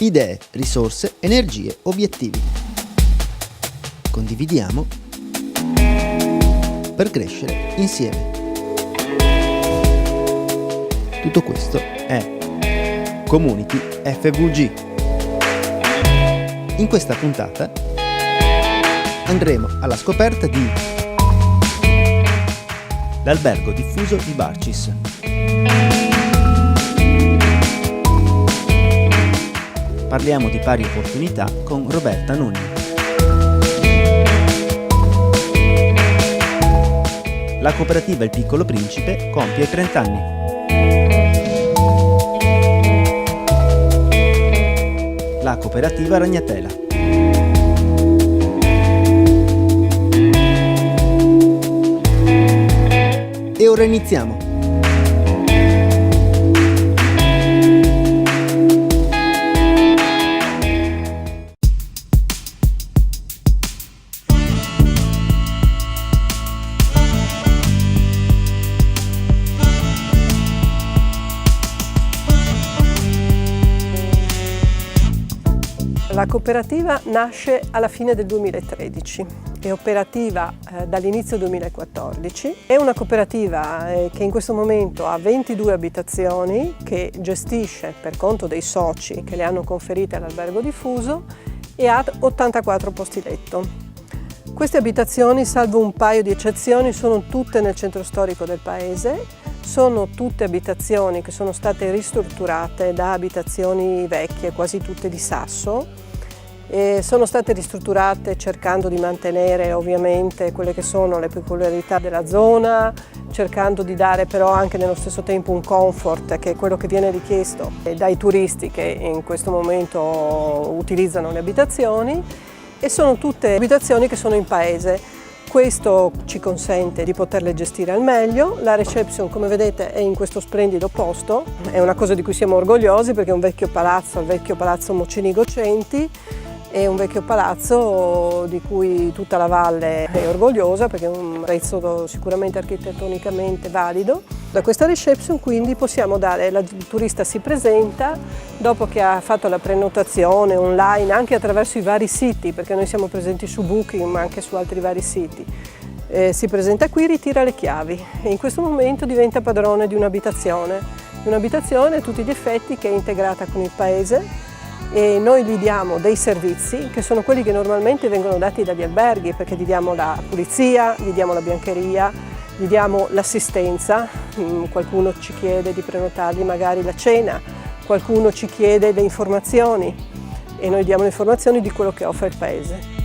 Idee, risorse, energie, obiettivi. Condividiamo per crescere insieme. Tutto questo è Community FVG. In questa puntata andremo alla scoperta di l'albergo diffuso di Barcis. Parliamo di pari opportunità con Roberta Nunni. La cooperativa Il Piccolo Principe compie 30 anni. La cooperativa Ragnatela. E ora iniziamo! La cooperativa nasce alla fine del 2013, è operativa dall'inizio 2014. È una cooperativa che in questo momento ha 22 abitazioni, che gestisce per conto dei soci che le hanno conferite all'albergo diffuso e ha 84 posti letto. Queste abitazioni, salvo un paio di eccezioni, sono tutte nel centro storico del paese. Sono tutte abitazioni che sono state ristrutturate da abitazioni vecchie, quasi tutte di sasso. Sono state ristrutturate cercando di mantenere ovviamente quelle che sono le peculiarità della zona, cercando di dare però anche nello stesso tempo un comfort, che è quello che viene richiesto dai turisti che in questo momento utilizzano le abitazioni, e sono tutte abitazioni che sono in paese. Questo ci consente di poterle gestire al meglio. La reception, come vedete, è in questo splendido posto, è una cosa di cui siamo orgogliosi perché è un vecchio palazzo, il vecchio palazzo Mocenigo Centi. È un vecchio palazzo di cui tutta la valle è orgogliosa perché è un pezzo sicuramente architettonicamente valido. Da questa reception quindi possiamo dare, il turista si presenta dopo che ha fatto la prenotazione online, anche attraverso i vari siti, perché noi siamo presenti su Booking ma anche su altri vari siti. Si presenta qui, ritira le chiavi e in questo momento diventa padrone di un'abitazione a tutti gli effetti che è integrata con il paese. E noi gli diamo dei servizi che sono quelli che normalmente vengono dati dagli alberghi, perché gli diamo la pulizia, gli diamo la biancheria, gli diamo l'assistenza, qualcuno ci chiede di prenotargli magari la cena, qualcuno ci chiede le informazioni e noi diamo le informazioni di quello che offre il paese.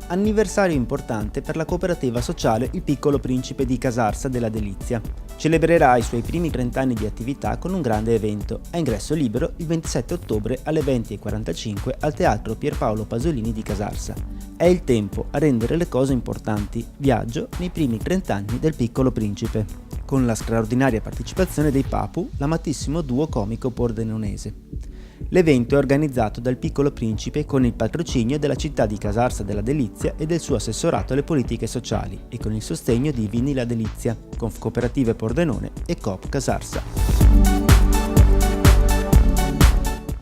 Anniversario importante per la cooperativa sociale Il Piccolo Principe di Casarsa della Delizia. Celebrerà i suoi primi 30 anni di attività con un grande evento, a ingresso libero, il 27 ottobre alle 20:45 al Teatro Pierpaolo Pasolini di Casarsa. È il tempo a rendere le cose importanti, viaggio nei primi 30 anni del Piccolo Principe, con la straordinaria partecipazione dei Papu, l'amatissimo duo comico pordenonese. L'evento è organizzato dal Piccolo Principe con il patrocinio della città di Casarsa della Delizia e del suo assessorato alle politiche sociali e con il sostegno di Vini La Delizia, Confcooperative Pordenone e Coop Casarsa.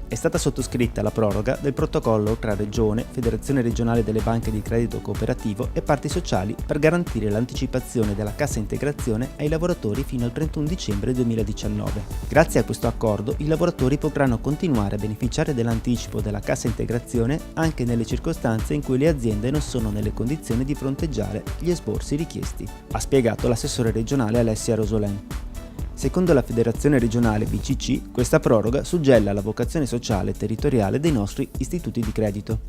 È stata sottoscritta la proroga del protocollo tra Regione, Federazione Regionale delle Banche di Credito Cooperativo e parti sociali per garantire l'anticipazione della cassa integrazione ai lavoratori fino al 31 dicembre 2019. Grazie a questo accordo i lavoratori potranno continuare a beneficiare dell'anticipo della cassa integrazione anche nelle circostanze in cui le aziende non sono nelle condizioni di fronteggiare gli esborsi richiesti, ha spiegato l'assessore regionale Alessia Rosolin. Secondo la Federazione Regionale BCC, questa proroga suggella la vocazione sociale e territoriale dei nostri istituti di credito.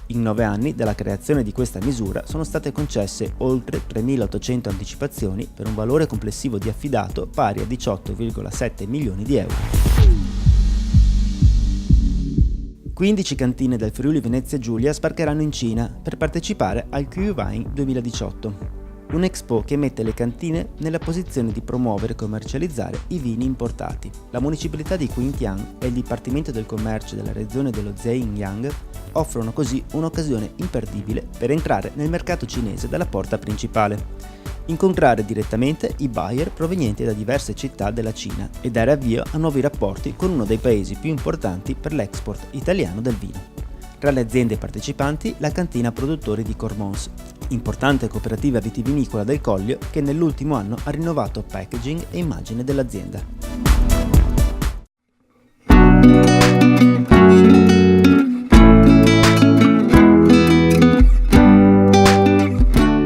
In 9 anni dalla creazione di questa misura sono state concesse oltre 3.800 anticipazioni per un valore complessivo di affidato pari a 18,7 milioni di euro. 15 cantine del Friuli Venezia Giulia sbarcheranno in Cina per partecipare al Q-Wine 2018. un'Expo che mette le cantine nella posizione di promuovere e commercializzare i vini importati. La municipalità di Quintian e il Dipartimento del Commercio della regione dello Zhejiang offrono così un'occasione imperdibile per entrare nel mercato cinese dalla porta principale, incontrare direttamente i buyer provenienti da diverse città della Cina e dare avvio a nuovi rapporti con uno dei paesi più importanti per l'export italiano del vino. Tra le aziende partecipanti la cantina produttori di Cormons, importante cooperativa vitivinicola del Collio che nell'ultimo anno ha rinnovato packaging e immagine dell'azienda.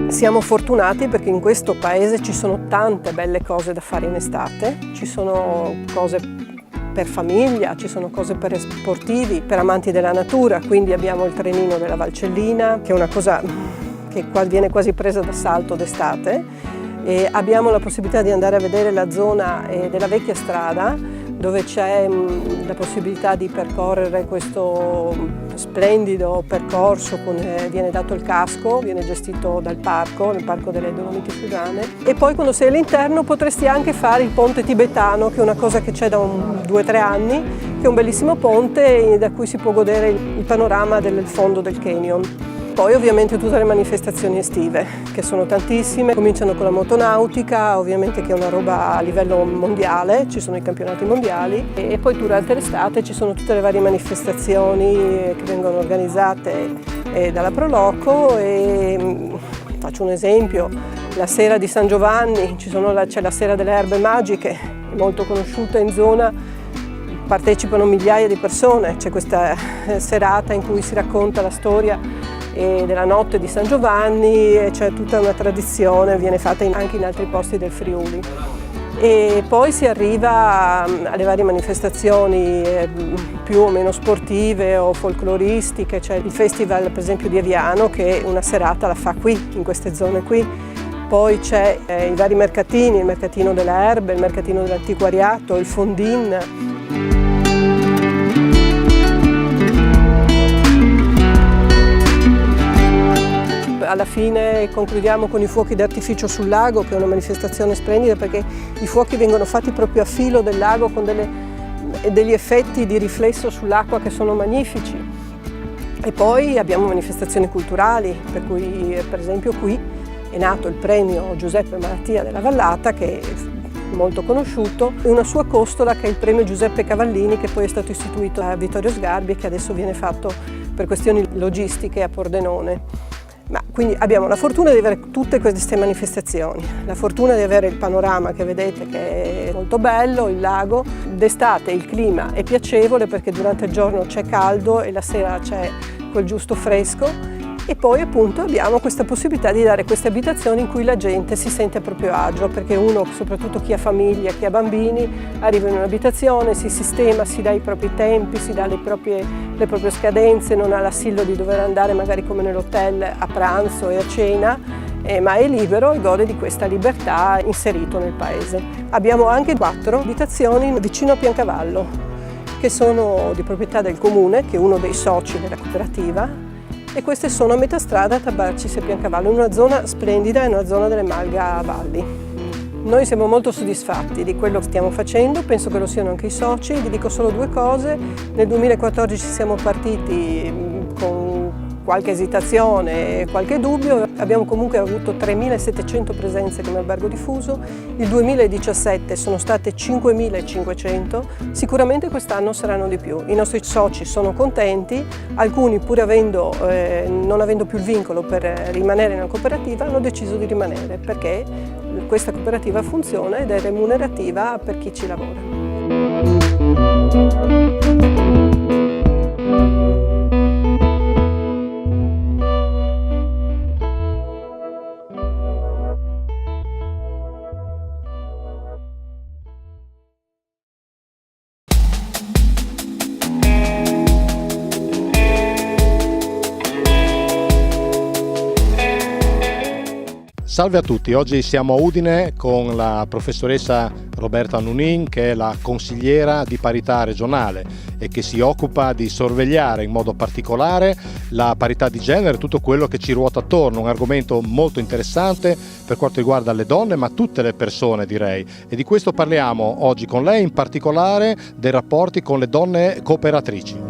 Siamo fortunati perché in questo paese ci sono tante belle cose da fare in estate, ci sono cose per famiglia, ci sono cose per sportivi, per amanti della natura, quindi abbiamo il trenino della Valcellina, che è una cosa che viene quasi presa d'assalto d'estate, e abbiamo la possibilità di andare a vedere la zona della vecchia strada, dove c'è la possibilità di percorrere questo splendido percorso, viene dato il casco, viene gestito dal parco, nel parco delle Dolomiti Friulane, e poi quando sei all'interno potresti anche fare il ponte tibetano, che è una cosa che c'è da 2 o 3 anni, che è un bellissimo ponte da cui si può godere il panorama del fondo del canyon. Poi ovviamente tutte le manifestazioni estive, che sono tantissime, cominciano con la motonautica, ovviamente che è una roba a livello mondiale, ci sono i campionati mondiali, e poi durante l'estate ci sono tutte le varie manifestazioni che vengono organizzate dalla Proloco. Faccio un esempio, la sera di San Giovanni, c'è la sera delle erbe magiche, molto conosciuta in zona, partecipano migliaia di persone, c'è questa serata in cui si racconta la storia della notte di San Giovanni, e c'è tutta una tradizione, viene fatta anche in altri posti del Friuli. E poi si arriva alle varie manifestazioni più o meno sportive o folcloristiche, c'è il festival per esempio di Eviano che una serata la fa qui, in queste zone qui. Poi c'è i vari mercatini, il mercatino delle erbe, il mercatino dell'antiquariato, il fondin. Alla fine concludiamo con i fuochi d'artificio sul lago, che è una manifestazione splendida perché i fuochi vengono fatti proprio a filo del lago con degli effetti di riflesso sull'acqua che sono magnifici. E poi abbiamo manifestazioni culturali, per cui per esempio qui è nato il premio Giuseppe Malattia della Vallata, che è molto conosciuto, e una sua costola che è il premio Giuseppe Cavallini, che poi è stato istituito a Vittorio Sgarbi e che adesso viene fatto per questioni logistiche a Pordenone. Quindi abbiamo la fortuna di avere tutte queste manifestazioni, la fortuna di avere il panorama che vedete che è molto bello, il lago. D'estate il clima è piacevole perché durante il giorno c'è caldo e la sera c'è quel giusto fresco, e poi appunto abbiamo questa possibilità di dare queste abitazioni in cui la gente si sente a proprio agio, perché uno, soprattutto chi ha famiglia, chi ha bambini, arriva in un'abitazione, si sistema, si dà i propri tempi, si dà le proprie scadenze, non ha l'assillo di dover andare magari come nell'hotel a pranzo e a cena, ma è libero e gode di questa libertà inserito nel paese. Abbiamo anche 4 abitazioni vicino a Piancavallo, che sono di proprietà del comune, che è uno dei soci della cooperativa, e queste sono a metà strada tra Barcis e Piancavallo, in una zona splendida, in una zona delle Malga Valli. Noi siamo molto soddisfatti di quello che stiamo facendo, penso che lo siano anche i soci. Vi dico solo 2 cose: nel 2014 siamo partiti con qualche esitazione e qualche dubbio, abbiamo comunque avuto 3.700 presenze come albergo diffuso, il 2017 sono state 5.500, sicuramente quest'anno saranno di più. I nostri soci sono contenti, alcuni pur non avendo più il vincolo per rimanere nella cooperativa hanno deciso di rimanere perché questa cooperativa funziona ed è remunerativa per chi ci lavora. Salve a tutti, oggi siamo a Udine con la professoressa Roberta Nunin, che è la consigliera di parità regionale e che si occupa di sorvegliare in modo particolare la parità di genere, tutto quello che ci ruota attorno, un argomento molto interessante per quanto riguarda le donne, ma tutte le persone, direi, e di questo parliamo oggi con lei, in particolare dei rapporti con le donne cooperatrici.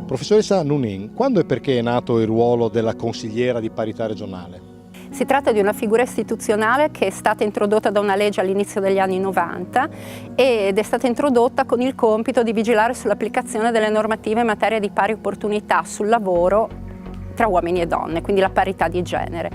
Professoressa Nunin, quando e perché è nato il ruolo della consigliera di parità regionale? Si tratta di una figura istituzionale che è stata introdotta da una legge all'inizio degli anni 90 ed è stata introdotta con il compito di vigilare sull'applicazione delle normative in materia di pari opportunità sul lavoro tra uomini e donne, quindi la parità di genere.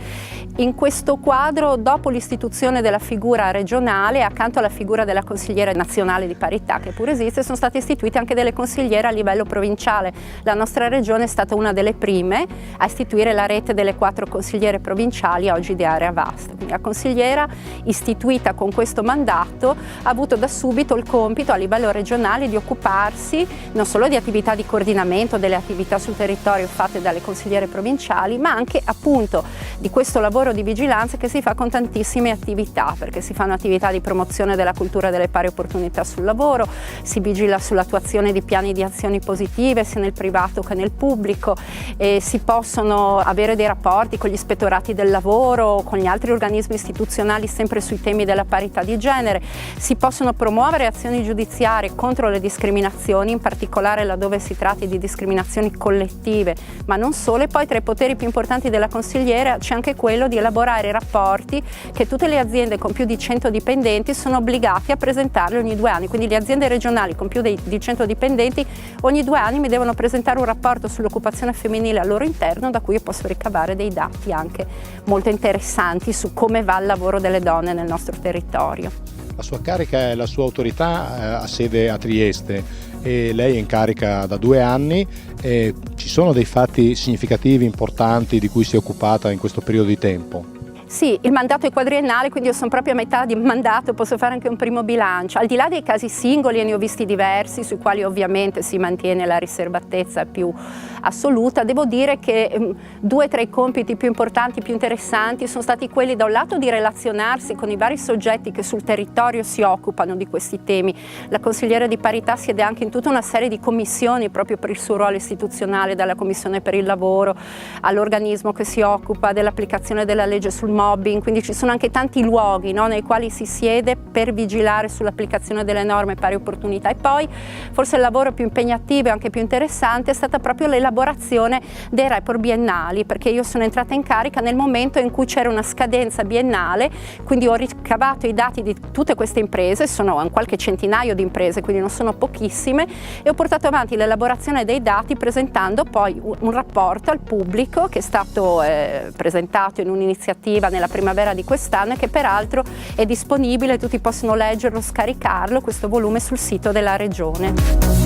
In questo quadro, dopo l'istituzione della figura regionale, accanto alla figura della consigliera nazionale di parità, che pure esiste, sono state istituite anche delle consigliere a livello provinciale. La nostra regione è stata una delle prime a istituire la rete delle 4 consigliere provinciali, oggi di area vasta. Quindi la consigliera, istituita con questo mandato, ha avuto da subito il compito a livello regionale di occuparsi non solo di attività di coordinamento delle attività sul territorio fatte dalle consigliere provinciali, ma anche appunto di questo lavoro di vigilanza che si fa con tantissime attività, perché si fanno attività di promozione della cultura delle pari opportunità sul lavoro, si vigila sull'attuazione di piani di azioni positive sia nel privato che nel pubblico, si possono avere dei rapporti con gli ispettorati del lavoro, con gli altri organismi istituzionali sempre sui temi della parità di genere, si possono promuovere azioni giudiziarie contro le discriminazioni, in particolare laddove si tratti di discriminazioni collettive, ma non solo. E poi tra i poteri più importanti della consigliera c'è anche quello di elaborare i rapporti che tutte le aziende con più di 100 dipendenti sono obbligate a presentarli ogni 2 anni, quindi le aziende regionali con più di 100 dipendenti ogni 2 anni mi devono presentare un rapporto sull'occupazione femminile al loro interno, da cui io posso ricavare dei dati anche molto interessanti su come va il lavoro delle donne nel nostro territorio. La sua carica e la sua autorità ha sede a Trieste e lei è in carica da 2 anni. Ci sono dei fatti significativi, importanti, di cui si è occupata in questo periodo di tempo? Sì, il mandato è quadriennale, quindi io sono proprio a metà di mandato, posso fare anche un primo bilancio. Al di là dei casi singoli, e ne ho visti diversi, sui quali ovviamente si mantiene la riservatezza più assoluta, devo dire che 2 tra i compiti più importanti, più interessanti, sono stati quelli da un lato di relazionarsi con i vari soggetti che sul territorio si occupano di questi temi. La consigliera di parità siede anche in tutta una serie di commissioni proprio per il suo ruolo istituzionale, dalla Commissione per il lavoro all'organismo che si occupa dell'applicazione della legge sul mobbing, quindi ci sono anche tanti luoghi, no, nei quali si siede per vigilare sull'applicazione delle norme pari opportunità. E poi forse il lavoro più impegnativo e anche più interessante è stata proprio l'elaborazione dei report biennali, perché io sono entrata in carica nel momento in cui c'era una scadenza biennale, quindi ho ricavato i dati di tutte queste imprese, sono un qualche centinaio di imprese, quindi non sono pochissime, e ho portato avanti l'elaborazione dei dati presentando poi un rapporto al pubblico che è stato presentato in un'iniziativa nella primavera di quest'anno e che peraltro è disponibile, tutti possono leggerlo, scaricarlo, questo volume sul sito della Regione.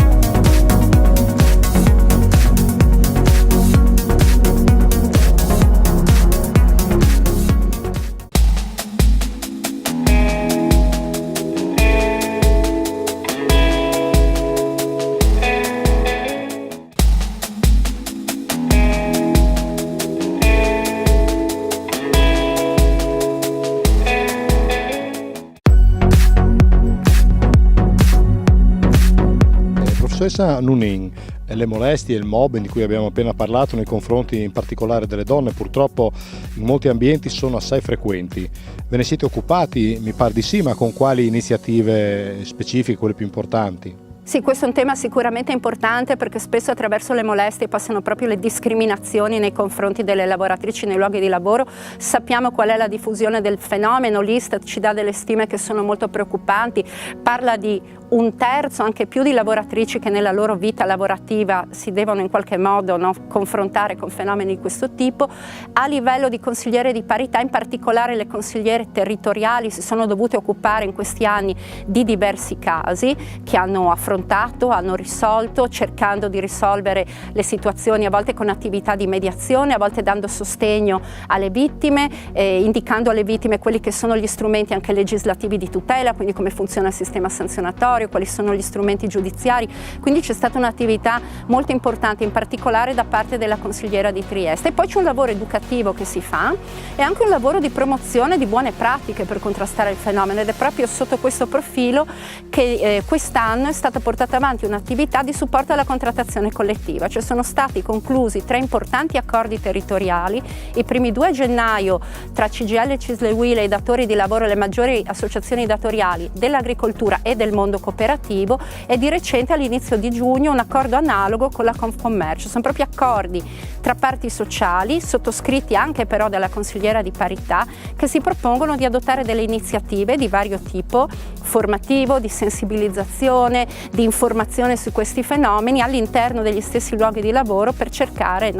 Professoressa Nunin, le molestie e il mobbing di cui abbiamo appena parlato nei confronti in particolare delle donne purtroppo in molti ambienti sono assai frequenti. Ve ne siete occupati? Mi pare di sì, ma con quali iniziative specifiche, quelle più importanti? Sì, questo è un tema sicuramente importante perché spesso attraverso le molestie passano proprio le discriminazioni nei confronti delle lavoratrici nei luoghi di lavoro. Sappiamo qual è la diffusione del fenomeno, l'Istat ci dà delle stime che sono molto preoccupanti, parla di 1/3, anche più, di lavoratrici che nella loro vita lavorativa si devono in qualche modo confrontare con fenomeni di questo tipo. A livello di consigliere di parità, in particolare le consigliere territoriali si sono dovute occupare in questi anni di diversi casi che hanno affrontato, hanno risolto, cercando di risolvere le situazioni a volte con attività di mediazione, a volte dando sostegno alle vittime, indicando alle vittime quelli che sono gli strumenti anche legislativi di tutela, quindi come funziona il sistema sanzionatorio, giudiziario, quali sono gli strumenti giudiziari, quindi c'è stata un'attività molto importante, in particolare da parte della consigliera di Trieste. E poi c'è un lavoro educativo che si fa e anche un lavoro di promozione di buone pratiche per contrastare il fenomeno, ed è proprio sotto questo profilo che quest'anno è stata portata avanti un'attività di supporto alla contrattazione collettiva, cioè sono stati conclusi 3 importanti accordi territoriali, i primi 2 a gennaio tra CGIL, CISL e UIL e i datori di lavoro e le maggiori associazioni datoriali dell'agricoltura e del mondo cooperativo, e di recente all'inizio di giugno un accordo analogo con la Confcommercio. Sono proprio accordi tra parti sociali, sottoscritti anche però dalla consigliera di parità, che si propongono di adottare delle iniziative di vario tipo, formativo, di sensibilizzazione, di informazione su questi fenomeni all'interno degli stessi luoghi di lavoro, per cercare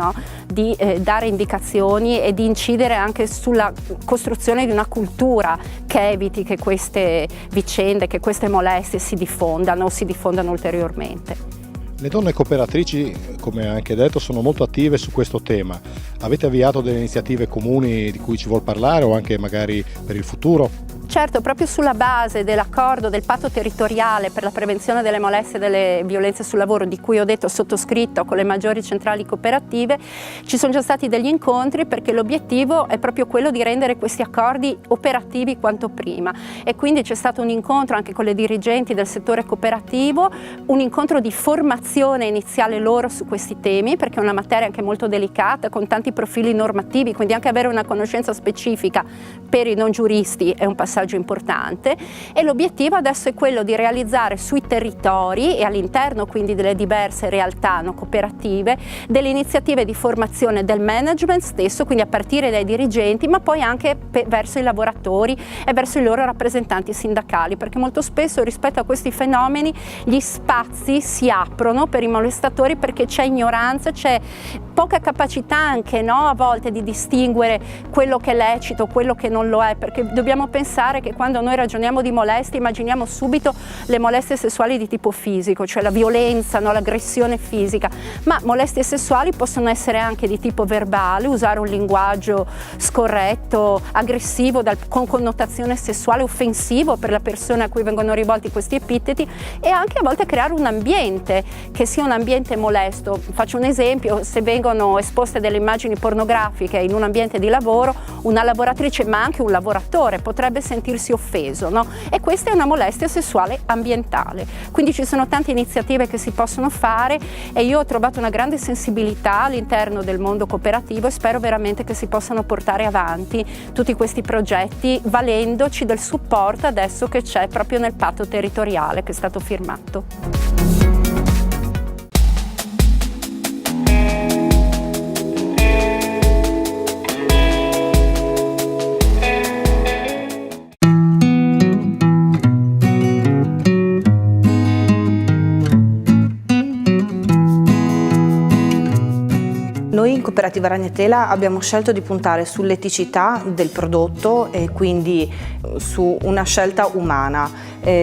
di dare indicazioni e di incidere anche sulla costruzione di una cultura che eviti che queste vicende, che queste molestie si diffondano ulteriormente. Le donne cooperatrici, come anche detto, sono molto attive su questo tema. Avete avviato delle iniziative comuni di cui ci vuol parlare o anche magari per il futuro? Certo, proprio sulla base dell'accordo del patto territoriale per la prevenzione delle molestie e delle violenze sul lavoro, di cui ho detto sottoscritto con le maggiori centrali cooperative, ci sono già stati degli incontri, perché l'obiettivo è proprio quello di rendere questi accordi operativi quanto prima, e quindi c'è stato un incontro anche con le dirigenti del settore cooperativo, un incontro di formazione iniziale loro su questi temi, perché è una materia anche molto delicata, con tanti profili normativi, quindi anche avere una conoscenza specifica per i non giuristi è un passaggio importante, e l'obiettivo adesso è quello di realizzare sui territori e all'interno quindi delle diverse realtà cooperative delle iniziative di formazione del management stesso, quindi a partire dai dirigenti, ma poi anche verso i lavoratori e verso i loro rappresentanti sindacali, perché molto spesso rispetto a questi fenomeni gli spazi si aprono per i molestatori, perché c'è ignoranza, c'è poca capacità anche a volte di distinguere quello che è lecito, quello che non lo è, perché dobbiamo pensare che quando noi ragioniamo di molestie immaginiamo subito le molestie sessuali di tipo fisico, cioè la violenza, l'aggressione fisica, ma molestie sessuali possono essere anche di tipo verbale, usare un linguaggio scorretto, aggressivo, con connotazione sessuale, offensivo per la persona a cui vengono rivolti questi epiteti, e anche a volte creare un ambiente che sia un ambiente molesto. Faccio un esempio: se vengono esposte delle immagini pornografiche in un ambiente di lavoro, una lavoratrice ma anche un lavoratore potrebbe sentirsi offeso, e questa è una molestia sessuale ambientale. Quindi ci sono tante iniziative che si possono fare, e io ho trovato una grande sensibilità all'interno del mondo cooperativo, e spero veramente che si possano portare avanti tutti questi progetti, valendoci del supporto adesso che c'è proprio nel patto territoriale che è stato firmato. Noi in Cooperativa Ragnatela abbiamo scelto di puntare sull'eticità del prodotto e quindi su una scelta umana,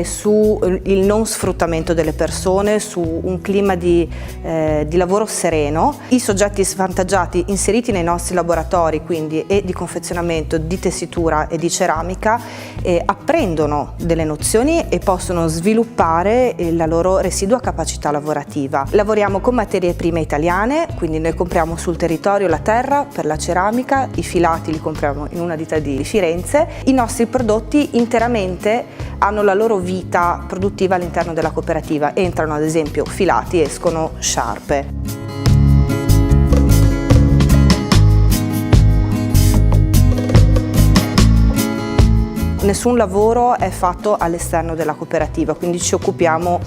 su il non sfruttamento delle persone, su un clima di lavoro sereno. I soggetti svantaggiati inseriti nei nostri laboratori, quindi e di confezionamento, di tessitura e di ceramica, apprendono delle nozioni e possono sviluppare la loro residua capacità lavorativa. Lavoriamo con materie prime italiane, quindi noi compriamo sul territorio la terra per la ceramica, i filati li compriamo in una ditta di Firenze. I nostri prodotti interamente hanno la loro vita produttiva all'interno della cooperativa, entrano ad esempio filati, escono sciarpe. Nessun lavoro è fatto all'esterno della cooperativa, quindi ci occupiamo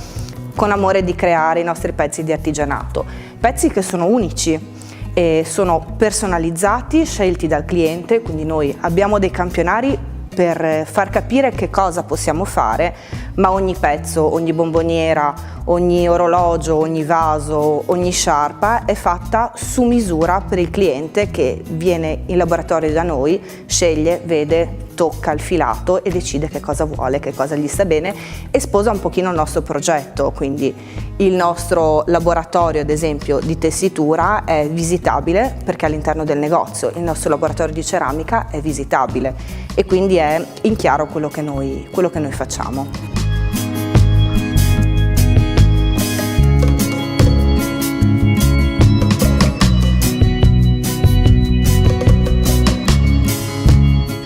con amore di creare i nostri pezzi di artigianato, pezzi che sono unici e sono personalizzati, scelti dal cliente, quindi noi abbiamo dei campionari per far capire che cosa possiamo fare, ma ogni pezzo, ogni bomboniera, ogni orologio, ogni vaso, ogni sciarpa è fatta su misura per il cliente che viene in laboratorio da noi, sceglie, vede, tocca il filato e decide che cosa vuole, che cosa gli sta bene, e sposa un pochino il nostro progetto. Quindi il nostro laboratorio, ad esempio, di tessitura è visitabile perché all'interno del negozio, il nostro laboratorio di ceramica è visitabile e quindi è in chiaro quello che noi facciamo.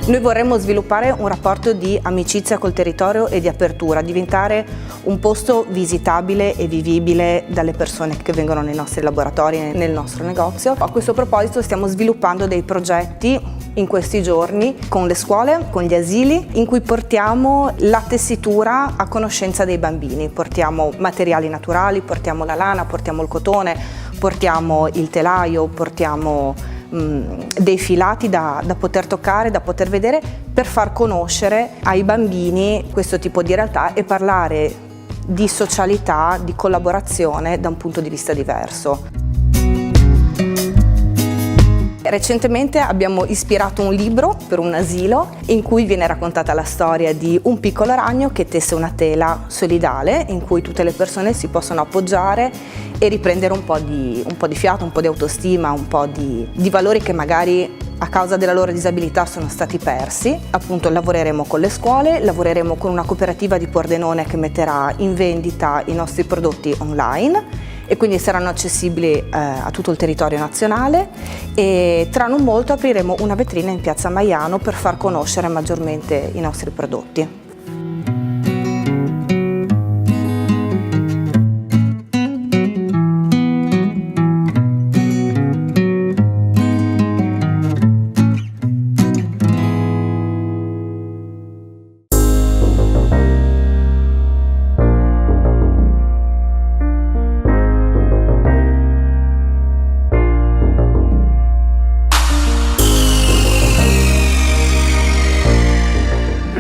Noi vorremmo sviluppare un rapporto di amicizia col territorio e di apertura, diventare un posto visitabile e vivibile dalle persone che vengono nei nostri laboratori, nel nostro negozio. A questo proposito stiamo sviluppando dei progetti in questi giorni con le scuole, con gli asili, in cui portiamo la tessitura a conoscenza dei bambini. Portiamo materiali naturali, portiamo la lana, portiamo il cotone, portiamo il telaio, portiamo dei filati da poter toccare, da poter vedere, per far conoscere ai bambini questo tipo di realtà e parlare di socialità, di collaborazione da un punto di vista diverso. Recentemente abbiamo ispirato un libro per un asilo in cui viene raccontata la storia di un piccolo ragno che tesse una tela solidale in cui tutte le persone si possono appoggiare e riprendere un po' di fiato, un po' di autostima, un po' di valori che magari a causa della loro disabilità sono stati persi. Appunto lavoreremo con le scuole, lavoreremo con una cooperativa di Pordenone che metterà in vendita i nostri prodotti online e quindi saranno accessibili a tutto il territorio nazionale, e tra non molto apriremo una vetrina in Piazza Maiano per far conoscere maggiormente i nostri prodotti.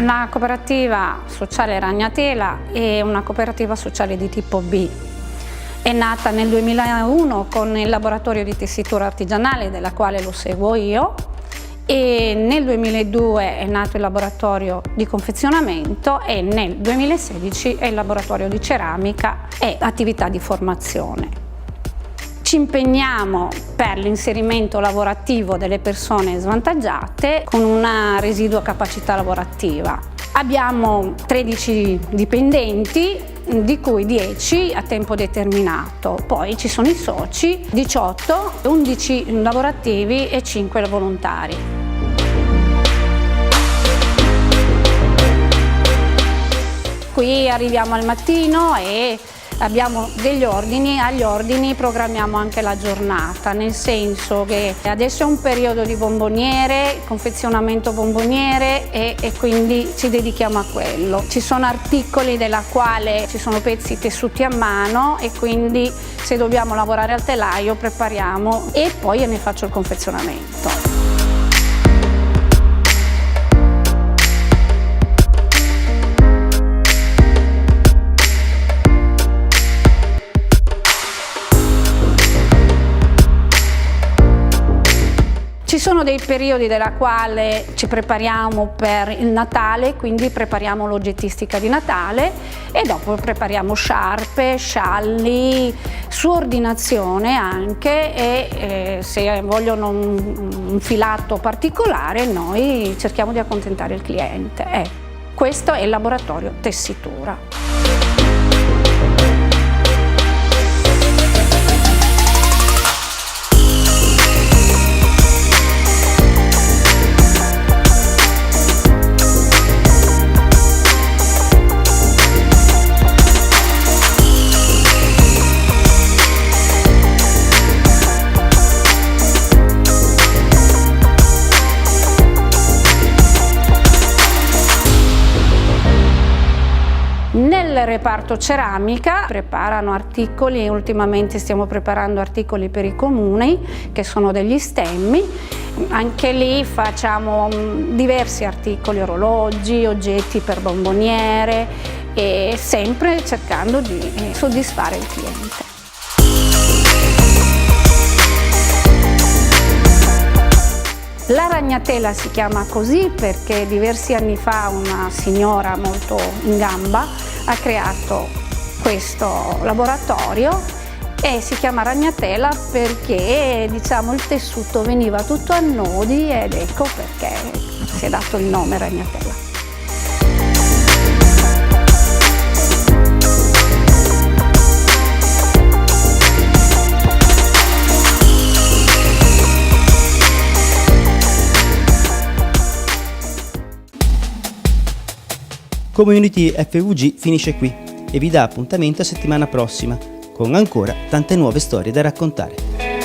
La cooperativa sociale Ragnatela è una cooperativa sociale di tipo B. È nata nel 2001 con il laboratorio di tessitura artigianale, della quale lo seguo io, e nel 2002 è nato il laboratorio di confezionamento e nel 2016 è il laboratorio di ceramica e attività di formazione. Ci impegniamo per l'inserimento lavorativo delle persone svantaggiate con una residua capacità lavorativa. Abbiamo 13 dipendenti, di cui 10 a tempo determinato. Poi ci sono i soci, 18, 11 lavorativi e 5 volontari. Qui arriviamo al mattino e abbiamo degli ordini, agli ordini programmiamo anche la giornata, nel senso che adesso è un periodo di bomboniere, confezionamento bomboniere e quindi ci dedichiamo a quello. Ci sono articoli della quale ci sono pezzi tessuti a mano e quindi se dobbiamo lavorare al telaio prepariamo e poi ne faccio il confezionamento. Ci sono dei periodi della quale ci prepariamo per il Natale, quindi prepariamo l'oggettistica di Natale e dopo prepariamo sciarpe, scialli, suordinazione anche e se vogliono un filato particolare noi cerchiamo di accontentare il cliente. Questo è il laboratorio tessitura. Nel reparto ceramica preparano articoli e ultimamente stiamo preparando articoli per i comuni che sono degli stemmi. Anche lì facciamo diversi articoli, orologi, oggetti per bomboniere e sempre cercando di soddisfare il cliente. La Ragnatela si chiama così perché diversi anni fa una signora molto in gamba ha creato questo laboratorio e si chiama Ragnatela perché diciamo il tessuto veniva tutto a nodi ed ecco perché si è dato il nome Ragnatela. Community FVG finisce qui e vi dà appuntamento a settimana prossima, con ancora tante nuove storie da raccontare.